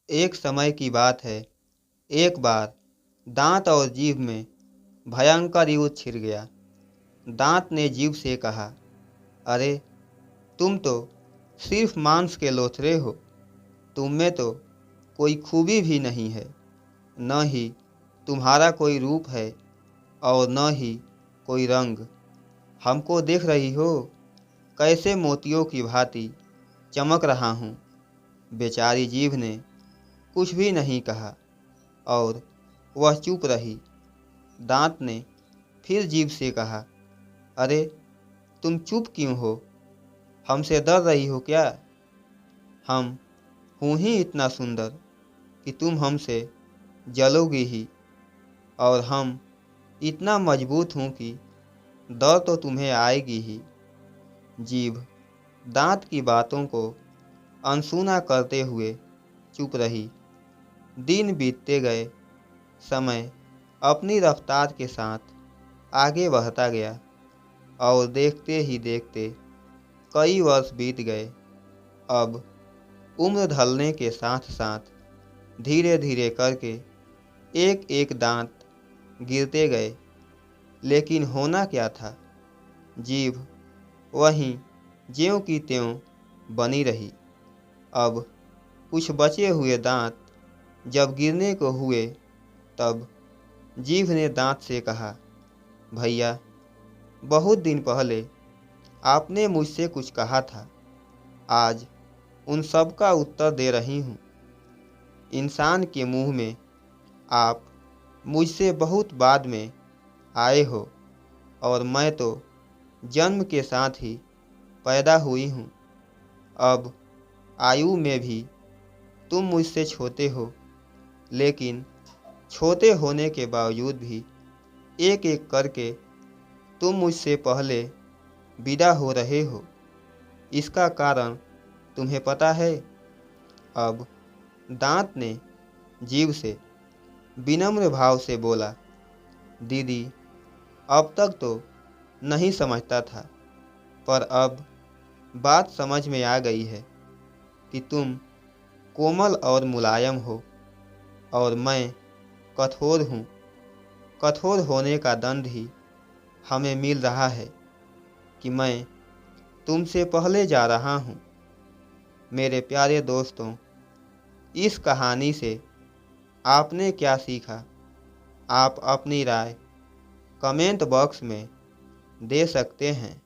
एक समय की बात है। एक बार दांत और जीभ में भयंकर युद्ध छिड़ गया। दांत ने जीभ से कहा, अरे तुम तो सिर्फ मांस के लोथड़े हो। तुम में तो कोई खूबी भी नहीं है। न ही तुम्हारा कोई रूप है और न ही कोई रंग। हमको देख रही हो, कैसे मोतियों की भांति चमक रहा हूँ। बेचारी जीभ ने कुछ भी नहीं कहा और वह चुप रही। दांत ने फिर जीभ से कहा, अरे तुम चुप क्यों हो? हमसे डर रही हो क्या? हम हूँ ही इतना सुंदर कि तुम हमसे जलोगी ही, और हम इतना मजबूत हूँ कि डर तो तुम्हें आएगी ही। जीभ दांत की बातों को अनसुना करते हुए चुप रही। दिन बीतते गए। समय अपनी रफ्तार के साथ आगे बढ़ता गया और देखते ही देखते कई वर्ष बीत गए। अब उम्र ढलने के साथ साथ धीरे धीरे करके एक एक दांत गिरते गए। लेकिन होना क्या था? जीभ वहीं ज्यों की त्यों बनी रही। अब कुछ बचे हुए दांत जब गिरने को हुए, तब जीभ ने दांत से कहा, भैया, बहुत दिन पहले आपने मुझसे कुछ कहा था। आज उन सब का उत्तर दे रही हूँ। इंसान के मुंह में आप मुझसे बहुत बाद में आए हो, और मैं तो जन्म के साथ ही पैदा हुई हूँ। अब आयु में भी तुम मुझसे छोटे हो, लेकिन छोटे होने के बावजूद भी एक एक करके तुम मुझसे पहले विदा हो रहे हो। इसका कारण तुम्हें पता है? अब दांत ने जीभ से विनम्र भाव से बोला, दीदी, अब तक तो नहीं समझता था, पर अब बात समझ में आ गई है कि तुम कोमल और मुलायम हो और मैं कठोर हूँ। कठोर होने का दंड ही हमें मिल रहा है कि मैं तुमसे पहले जा रहा हूँ। मेरे प्यारे दोस्तों, इस कहानी से आपने क्या सीखा? आप अपनी राय कमेंट बॉक्स में दे सकते हैं।